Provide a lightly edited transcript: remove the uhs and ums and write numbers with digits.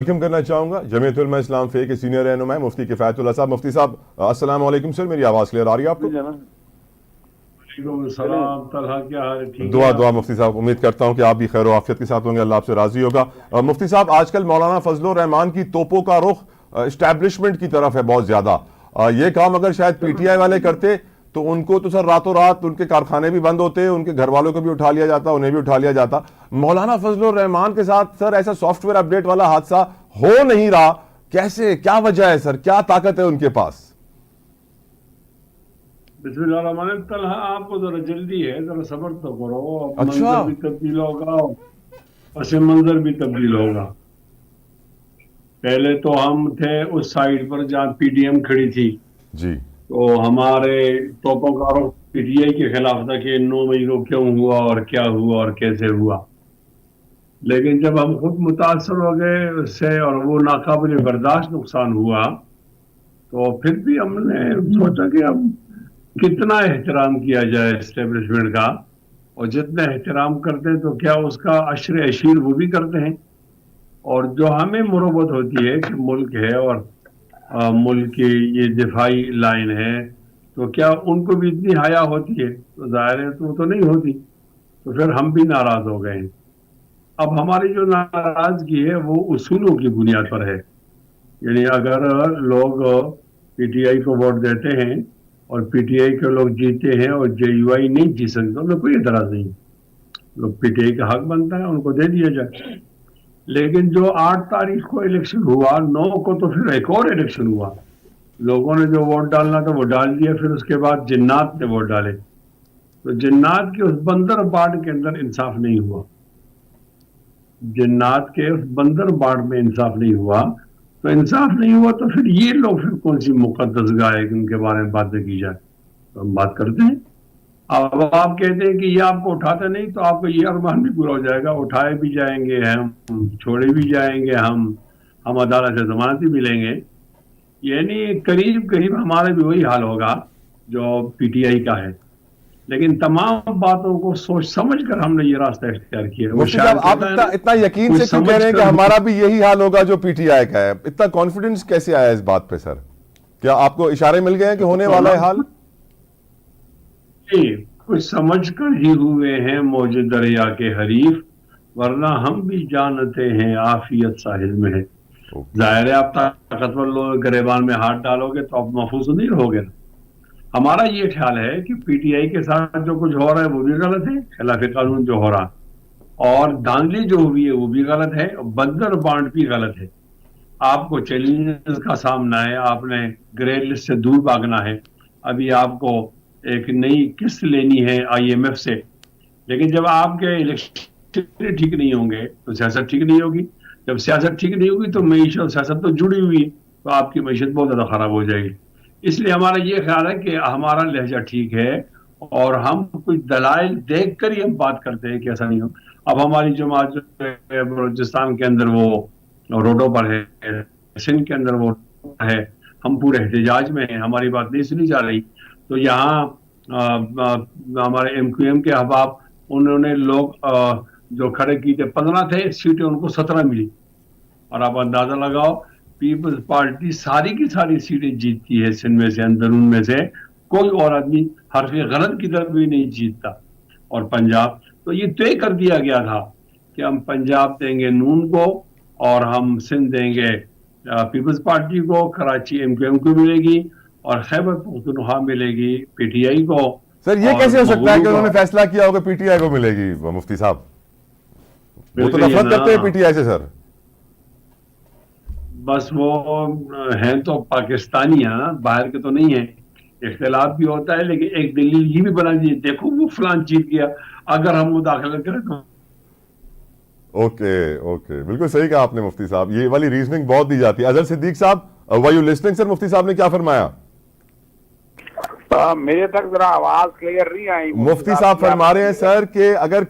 Welcome करना चाहूंगा जमीयत उलमा इस्लाम फे के सीनियर रहनुमा मुफ्ती किफायतुल्लाह साहब। मुफ्ती साहब अस्सलाम वालेकुम सर, मेरी आवाज़ क्लियर आ रही है आपको? वालेकुम सलाम। तलहा, क्या हाल है? ठीक है दुआ दुआ आप? मुफ्ती साहब, उम्मीद करता हूं कि आप भी खैर आफियत के साथ होंगे, अल्लाह आपसे राजी होगा। मुफ्ती साहब, आजकल मौलाना फजलुर रहमान की तोपों का रुख इस्टेब्लिशमेंट की तरफ है बहुत ज्यादा। ये काम अगर शायद पीटीआई वाले करते तो उनको तो सर रातों रात उनके कारखाने भी बंद होते, उनके घर वालों को भी उठा लिया जाता, उन्हें भी उठा लिया जाता। मौलाना फजलुर रहमान के साथ सर ऐसा सॉफ्टवेयर अपडेट वाला हादसा हो नहीं रहा, कैसे, क्या वजह है सर, क्या ताकत है उनके पास? बिस्मिल्लाह। तलहा, आपको जरा जल्दी है, जरा सब्र तो करो। अब अच्छा। मंजर भी तब्दील होगा, पस मंजर भी तब्दील होगा। पहले तो हम थे उस साइड पर जहाँ पीडीएम खड़ी थी, जी। तो हमारे तोपों का आरोप पीटीआई के खिलाफ था कि 9 मई को क्यों हुआ और क्या हुआ और कैसे हुआ। लेकिन जब हम खुद मुतासर हो गए उससे और वो नाकाबिल बर्दाश्त नुकसान हुआ, तो फिर भी हमने सोचा कि अब कितना एहतराम किया जाए एस्टेब्लिशमेंट का। और जितना एहतराम करते हैं तो क्या उसका अशर अशीर वो भी करते हैं। और जो हमें मुरब्बत होती है कि मुल्क है और मुल्क की ये दिफाई लाइन है, तो क्या उनको भी इतनी हया होती है? तो जाहिर है तो नहीं होती। तो फिर हम भी नाराज हो गए। अब हमारी जो नाराजगी है वो उसूलों की बुनियाद पर है। यानी अगर लोग पीटीआई को वोट देते हैं और पीटीआई के लोग जीते हैं और जेयूआई नहीं जीत सकते, उनमें कोई एतराज नहीं। लोग पीटीआई का हक बनता है, उनको दे दिया जाए। लेकिन जो 8 तारीख को इलेक्शन हुआ, 9 को तो फिर एक और इलेक्शन हुआ। लोगों ने जो वोट डालना था वो डाल दिया, फिर उसके बाद जिन्नात ने वोट डाले। तो जिन्नात के उस बंदर बांट के अंदर इंसाफ नहीं हुआ। जिन्नात के उस बंदर बांट में इंसाफ नहीं हुआ। तो इंसाफ नहीं हुआ तो फिर ये लोग फिर कौन सी मुकद्दस गाय है कि उनके बारे में बातें की जाए? तो हम बात करते हैं। अब आप कहते हैं कि ये आपको उठाते नहीं तो आपको ये अरमान भी पूरा हो जाएगा, उठाए भी जाएंगे हम, छोड़े भी जाएंगे हम अदालत से जमानत भी मिलेंगे। यानी करीब करीब हमारा भी वही हाल होगा जो पीटीआई का है। लेकिन तमाम बातों को सोच समझ कर हमने ये रास्ता इख्तियार किया। वो मुफ्ती साहब, शायर आप कहता है इतना ना, इतना यकीन कुछ से क्यों कह समझ रहे हैं कि कर। हमारा भी यही हाल होगा जो पीटीआई का है? इतना कॉन्फिडेंस कैसे आया इस बात पे सर? क्या आपको इशारे मिल गए हैं कि होने वाला है हाल? नहीं, कुछ समझ कर ही हुए हैं मौज दरिया के हरीफ, वरना हम भी जानते हैं आफियत साहिल में है। ओके। जाहिर है आप ताकतवर लोग गरेबान में हाथ डालोगे तो आप महफूज नहीं रहोगे ना। हमारा ये ख्याल है कि पीटीआई के साथ जो कुछ हो रहा है वो भी गलत है, खिलाफ कानून जो हो रहा है, और धांधली जो हुई है वो भी गलत है, और बंदर बांट भी गलत है। आपको चैलेंजेस का सामना है, आपने ग्रे लिस्ट से दूर भागना है। अभी आपको एक नई किस्त लेनी है आईएमएफ से। लेकिन जब आपके इलेक्शन ठीक नहीं होंगे तो सियासत ठीक नहीं होगी। जब सियासत ठीक नहीं होगी तो मीशत और सियासत तो जुड़ी हुई है, तो आपकी मीशत बहुत ज्यादा खराब हो जाएगी। इसलिए हमारा ये ख्याल है कि हमारा लहजा ठीक है, और हम कुछ दलाइल देख कर ही हम बात करते हैं कि ऐसा नहीं हो। अब हमारी जमात जो है बलूचिस्तान के अंदर वो रोडों पर है, सिंध के अंदर वो है, हम पूरे एहतजाज में हैं, हमारी बात नहीं सुनी जा रही। तो यहाँ हमारे एमक्यूएम के अहबाब, उन्होंने लोग जो खड़े किए थे 15 थे, सीटें उनको 17 मिली। और आप अंदाजा लगाओ, पीपल्स पार्टी सारी की सारी सीटें जीतती है सिंध में से, अंदरून में से कोई और आदमी हर्फ गलत की तरफ भी नहीं जीतता। और पंजाब तो ये तय कर दिया गया था कि हम पंजाब देंगे नून को, और हम सिंध देंगे पीपल्स पार्टी को, कराची एमक्यूएम को मिलेगी, और खैबर पख्तूनख्वा मिलेगी पीटीआई को, सर ये और कैसे हो सकता है मगलू कि को। उन्होंने फैसला किया होगा पीटीआई को मिलेगी? मुफ्ती साहब, वो तो बिल्कुल ये नफरत ना, करते हैं पीटीआई से सर। बस वो हैं तो पाकिस्तानी है ना, बाहर के तो नहीं है। इख्तिलाफ भी होता है, लेकिन एक दलील ये भी बना दी, देखो वो फलान जीत गया, अगर हम मुदाखलत करें तो। ओके ओके, बिल्कुल सही कहा आपने मुफ्ती साहब, ये वाली रीजनिंग बहुत दी जाती है। अजहर सिद्दीक साहब, वर यू लिस्निंग सर? मुफ्ती साहब ने क्या फरमाया? मेरे तक जरा आवाज क्लियर नहीं आई। मुफ्ती साहब फरमा रहे हैं सर कि अगर